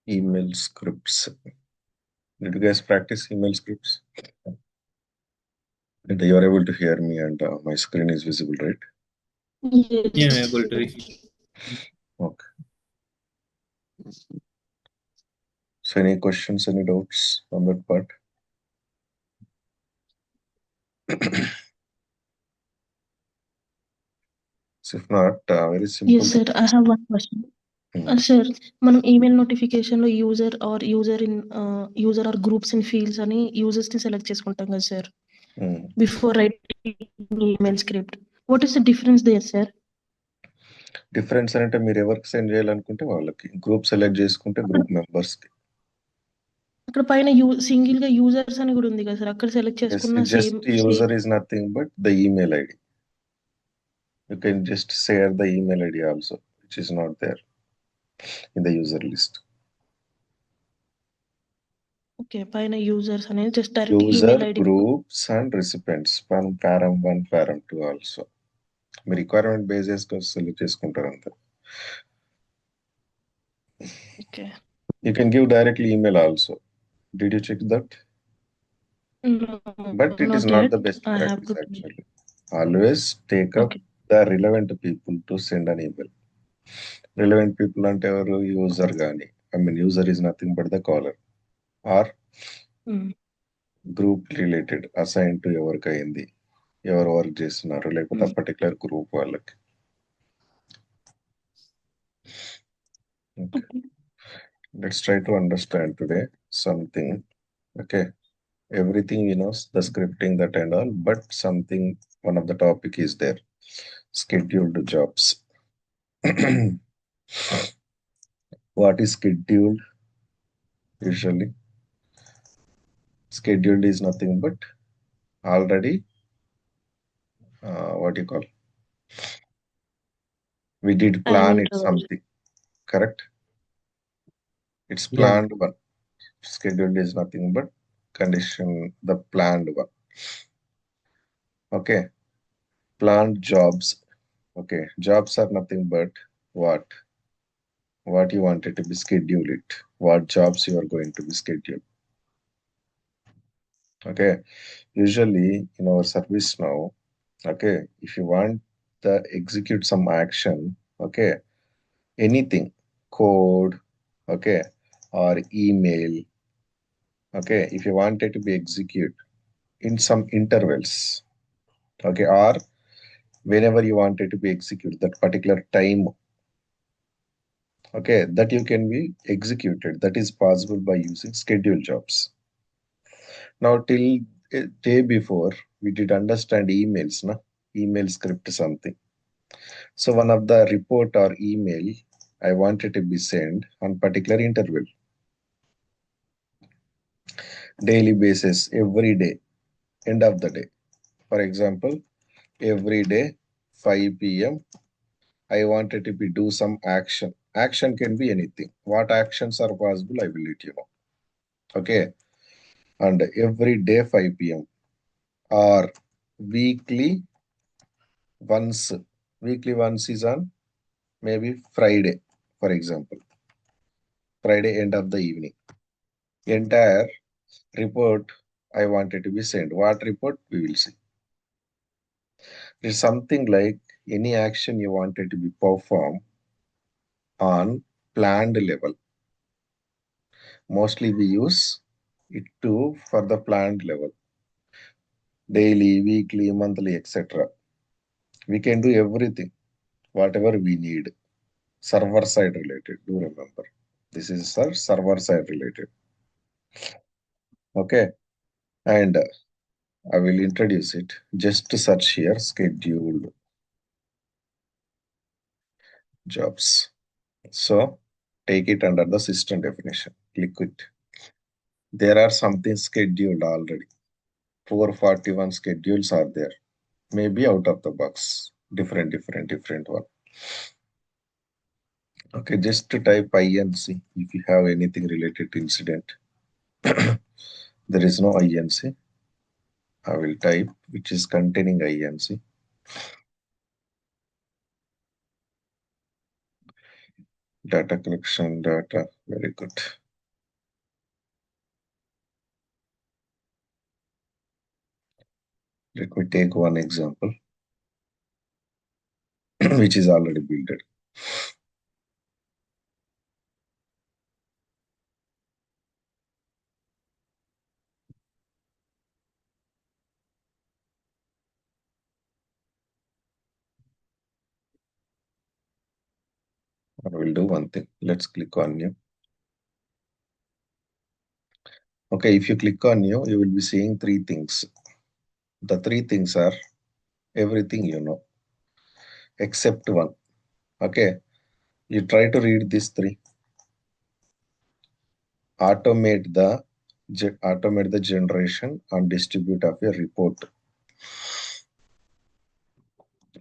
Email scripts. Did you guys practice email scripts? And you are able to hear me and my screen is visible, right? Yeah, I'm Yes. able to. Okay. So any questions, any doubts on that part? So if not, very simple. Yes, sir. I have one question. Sir, మనం email notification లో user or groups in fields అని users ని select చేసుకుంటాం కదా sir before writing email script. What is the difference there sir? Difference అంటే మీరు ఎవరికి send చేయాలనుకుంటే వాళ్ళకి, గ్రూప్ సెలెక్ట్ చేసుకుంటే గ్రూప్ మెంబర్స్ కి. అక్కడ పైన సింగిల్ గా యూజర్స్ అని కూడా ఉంది కదా సార్, అక్కడ సెలెక్ట్ చేసుకున్న Just user is nothing but the email ID. You can just share the email ID also, which is not there in the user list. Okay, పైన యూజర్స్ అనేది just direct User, email ID. groups and recipients. Param 1, param 2 also. Me requirement basis select చేసుకుంటారు అంతే. Okay. You can give directly email also. Did you check that? But it is not the best practice actually. Always take up the relevant people to send an email. Relevant people అంటే ఎవరు? User కానీ, user is nothing but the caller or group related assign to ఎవరికి అయింది, ఎవరు work చేస్తున్నారు, లేకపోతే ఆ particular group వాళ్ళకి. Let's try to understand today something. Okay, everything we know, the scripting, that and all, but something, one of the topic is there, scheduled jobs. What is scheduled? Usually scheduled is nothing but already what you call, we did plan it something, correct? It's planned one. Scheduled is nothing but condition, the planned one. Okay, planned jobs. Okay, jobs are nothing but what you wanted to be scheduled it, what jobs you are going to be scheduled. Okay, usually in our service now, okay, if you want to execute some action, okay, anything, code, okay, or email, okay, if you want it to be execute in some intervals, okay, or whenever you want it to be executed that particular time, okay, that you can be executed, that is possible by using scheduled jobs. Now till a day before we did understand emails, na? Email script something. So one of the report or email I wanted to be sent on particular interval, daily basis, every day, end of the day. For example, every day 5 p.m. I wanted to be do some action. Action can be anything. What actions are possible, I will let you know. Okay. And every day 5 p.m. or weekly once. Weekly once is on maybe Friday, for example. Friday end of the evening. Entire report I wanted to be sent. What report? We will see. It's something like any action you wanted to be performed on planned level. Mostly we use it to for the planned level. Daily, weekly, monthly, etc. We can do everything, whatever we need. Server side related, do remember. This is server side related. Okay. And I will introduce it. Just to search here, scheduled jobs. So take it under the system definition. Click it. There are something scheduled already. 441 schedules are there. Maybe out of the box. Different one. Okay, just to type INC if you have anything related to incident. There is no INC. I will type which is containing INC. Data collection, data, very good. Let me take one example, which is already built. I will do one thing. Let's click on new. Okay, if you click on new, you will be seeing three things. The three things are everything you know, except one. Okay, you try to read these three. Automate the generation and distribute of a report.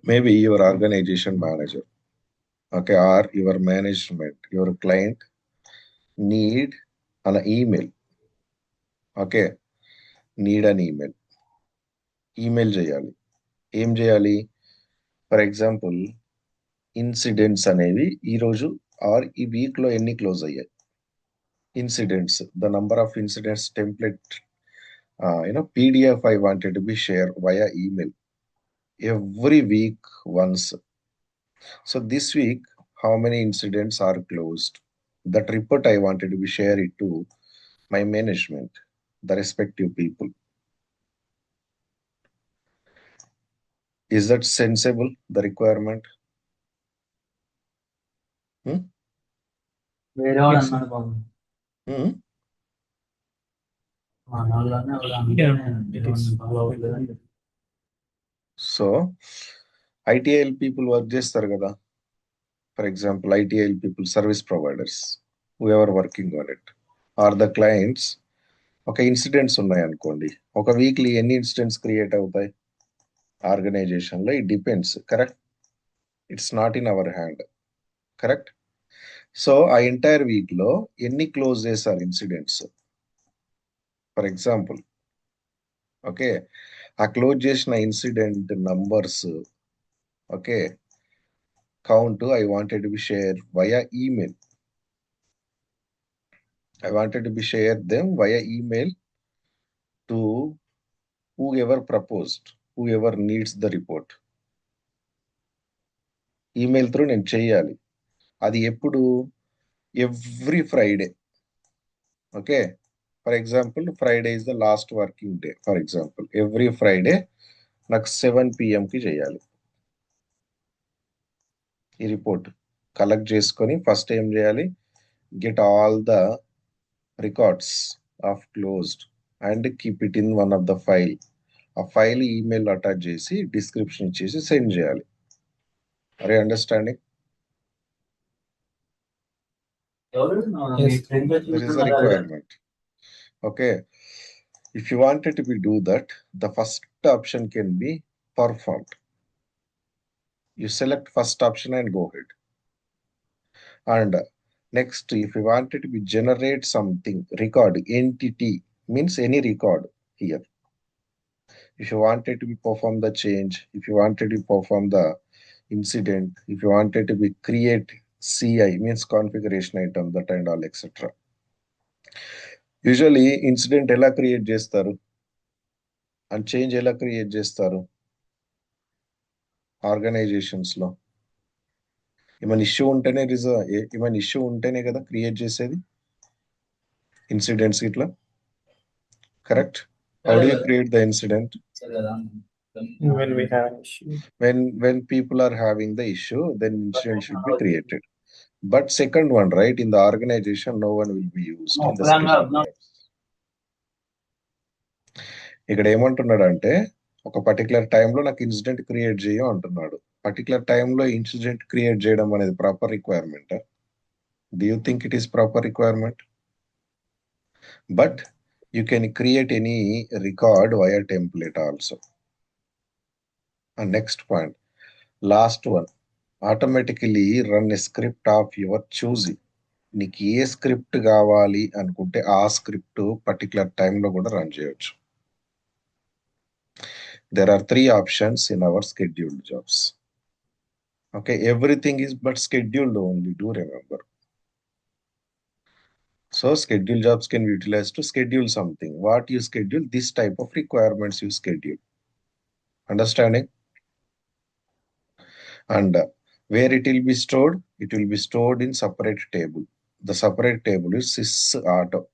Maybe your organization manager, okay, or your management, your client need an email. Okay, need an email. Email చేయాలి. ఏం చేయాలి? For example incidents అనేవి ఈరోజు are ఈ వీక్లో ఎన్ని close అయ్యాయి? Incidents, the number of incidents template, PDF I wanted to be shared via email every week once. So this week, how many incidents are closed? That report I wanted to be shared it to my management, the respective people. Is that sensible, the requirement? Yes. Hmm? So ITIL people work చేస్తారు కదా. For example ITIL people, service providers, whoever working on it are the clients. ఒక incidents ఉన్నాయి అనుకోండి, ఒక weekly ఎన్ని incidents create అవుతాయి ఆర్గనైజేషన్లో? It depends. Correct? It's not in our hand. Correct? So ఆ ఎంటైర్ వీక్లో ఎన్ని క్లోజ్ చేశారు ఇన్సిడెంట్స్? ఫర్ ఎగ్జాంపుల్, ఓకే, ఆ క్లోజ్ చేసిన incident numbers, okay, count I wanted to be shared via email. I wanted to be shared them via email to whoever proposed, whoever needs the report. Email through నేను చేయాలి. అది ఎప్పుడు? Every Friday. Okay, for example Friday is the last working day. For example every Friday నాకు 7 PM చేయాలి. ఈ report collect చేసుకొని first ఏం చేయాలి? Get all the records of closed and keep it in one of the file. ఆ file email attach చేసి description ఇచ్చేసి send చేయాలి. అరే understanding? There is a requirement. Okay, if you wanted to be do that, the first option can be performed. You select first option and go ahead. And next, if you wanted to be generate something, record entity means any record here. If you wanted to be perform the change, if you wanted to perform the incident, if you wanted to be create CI means configuration item, that and all etc. Usually incident ఎలా create చేస్తారు and change ఎలా create చేస్తారు organisations లో? ఏమైనా issue ఉంటేనే ఏమైనా issue ఉంటేనే కదా క్రియేట్ చేసేది ఇన్సిడెంట్స్ ఇట్లా. Correct? How do you create the incident? When we have an issue. When people are having the issue, then incident should be created. But second one, right, in the organization, no one will be used in the scheduled times. ఇక్కడ ఏమంటున్నాడు అంటే ఒక particular టైంలో నాకు incident create చేయం అంటున్నాడు. Particular టైంలో incident create చేయడం అనేది proper requirement? Do you think it is proper requirement? But you can create any record via template also. And next point, last one, automatically run a script of your choosing. నీకు a script కావాలి అనుకుంటే ఆ script particular టైంలో కూడా run చేయొచ్చు. There are 3 options in our scheduled jobs. Okay, everything is but scheduled only, do remember. So schedule jobs can be utilized to schedule something. What you schedule, this type of requirements you schedule. Understanding? And where it will be stored? It will be stored in separate table. The separate table is sysauto.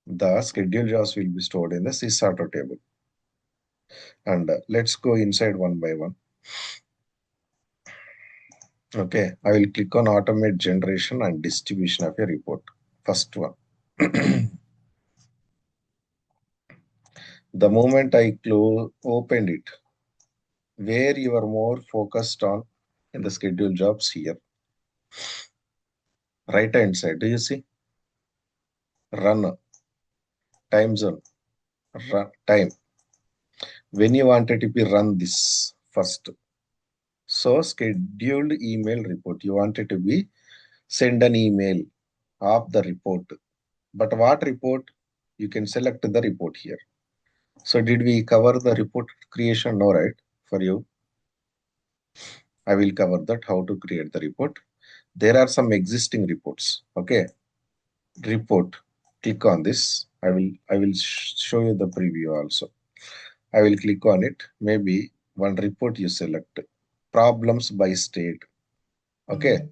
The schedule jobs will be stored in the sysauto table. And let's go inside one by one. Okay, I will click on automate generation and distribution of a report. First one. The moment I opened it, where you are more focused on in the schedule jobs here. Right hand side, do you see? Run, time zone, time. When you wanted to be run this first. So scheduled email report, you wanted to be send an email of the report. But what report? You can select the report here. So did we cover the report creation? No, right? For you, I will cover that, how to create the report. There are some existing reports. Okay. Report. Click on this. I will show you the preview also. I will click on it. Maybe one report you select. Problems by state. Okay.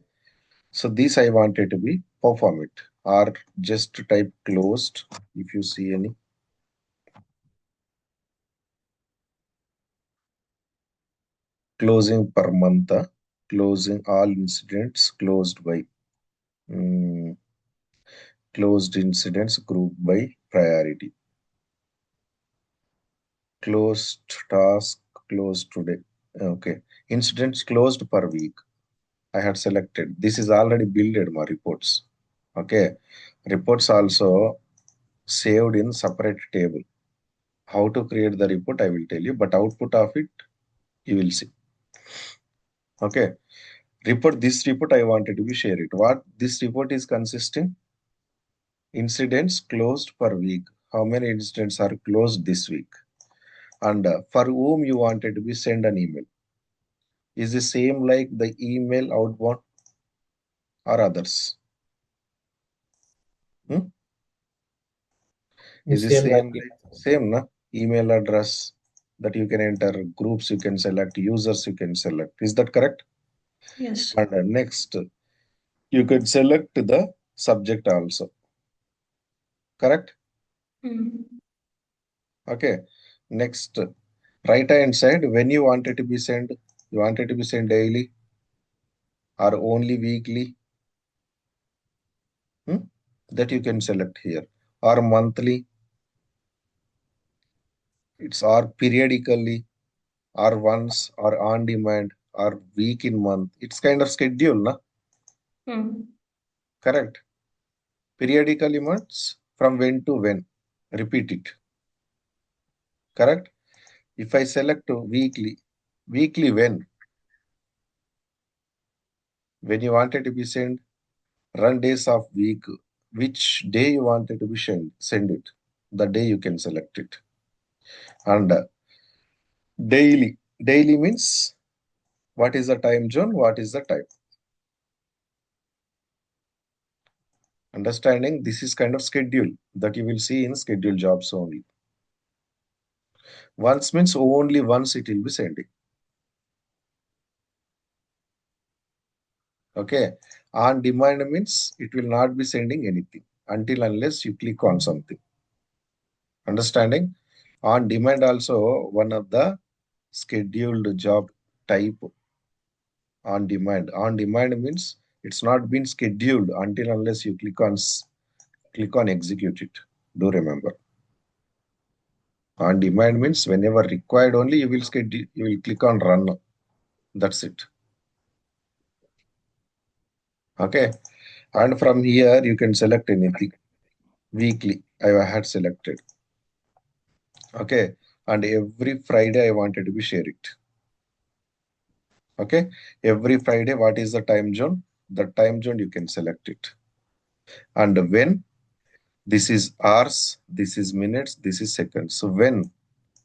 So this I wanted to be perform it. Or just type closed if you see any. Closing per month. Closing all incidents closed by. Closed incidents grouped by priority. Closed task closed today. Okay. Incidents closed per week. I had selected. This is already built my reports. Okay. Reports also saved in separate table. How to create the report, I will tell you, but output of it, you will see. Okay. This report I wanted to be share it. What this report is consisting? Incidents closed per week. How many incidents are closed this week? And for whom you wanted to be send an email. Is the same like the email outbound or others? Is the same like same na? Email address that you can enter, groups you can select, users you can select. Is that correct? Yes. And next, you can select the subject also. Correct? Okay. Next, right hand side, when you wanted to be sent, you wanted to be sent daily or only weekly. That you can select here. Or monthly, it's or periodically, or once, or on demand, or week in month. It's kind of schedule, na? Correct. Periodically means from when to when. Repeat it. Correct. If I select weekly, weekly when you wanted to be sent, run days of week, which day you wanted to be send it. The day you can select it. And daily means what is the time zone, what is the time. Understanding this is kind of schedule that you will see in schedule jobs only. Once means only once it will be sending. Okay. On demand means it will not be sending anything until unless you click on something. Understanding? On demand also one of the scheduled job type. On demand. On demand means it's not been scheduled until unless you click on execute it. Do remember. On demand means whenever required only you will schedule, you will click on run. That's it. Okay. And from here you can select anything. Weekly I had selected. Okay. And every Friday I wanted to be share it. Okay. Every Friday, what is the time zone? The time zone you can select it. And when? This is hours, this is minutes, this is seconds. So when?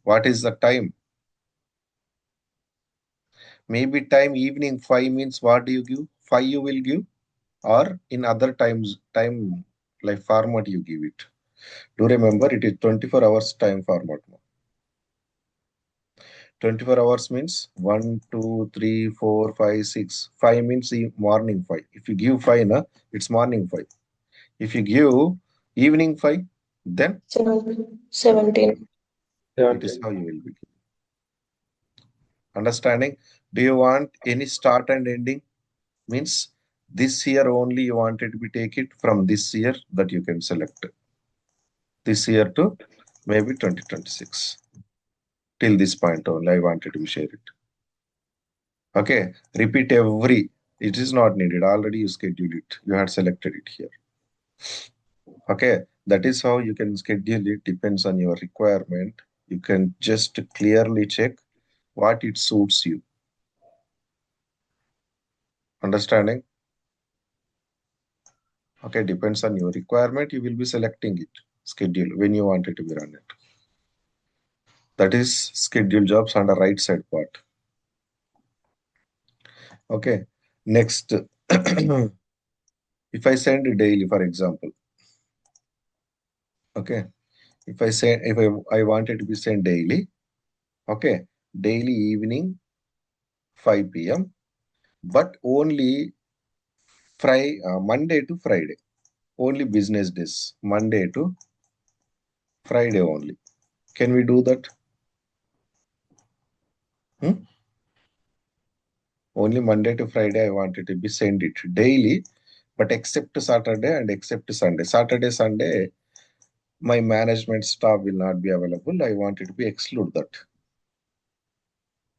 What is the time? Maybe time evening 5 means what do you give? 5 you will give, or in other time like format you give it. Do remember it is 24 hours time format. 24 hours means 1, 2, 3, 4, 5, 6. 5 means the morning 5. If you give 5, na, it's morning 5. If you give evening 5, then 17. it is how you will be. Understanding? Do you want any start and ending? Means this year only you wanted to be take it from this year that you can select. This year to maybe 2026. Till this point only I wanted to share it. Okay, repeat every. It is not needed. Already you schedule it. You had selected it here. Okay, that is how you can schedule it. Depends on your requirement. You can just clearly check what it suits you. Understanding? Okay, depends on your requirement. You will be selecting it. Schedule when you want it to be run it. That is schedule jobs on the right side part. Okay, next. If I send a daily, for example, okay, if I want it to be sent daily, okay, daily evening 5 p.m. but only Monday to Friday, only business days, Monday to Friday only. Can we do that? Only Monday to Friday I want it to be send it daily, but except Saturday and except Sunday. Saturday, Sunday, my management staff will not be available. I want it to be exclude that.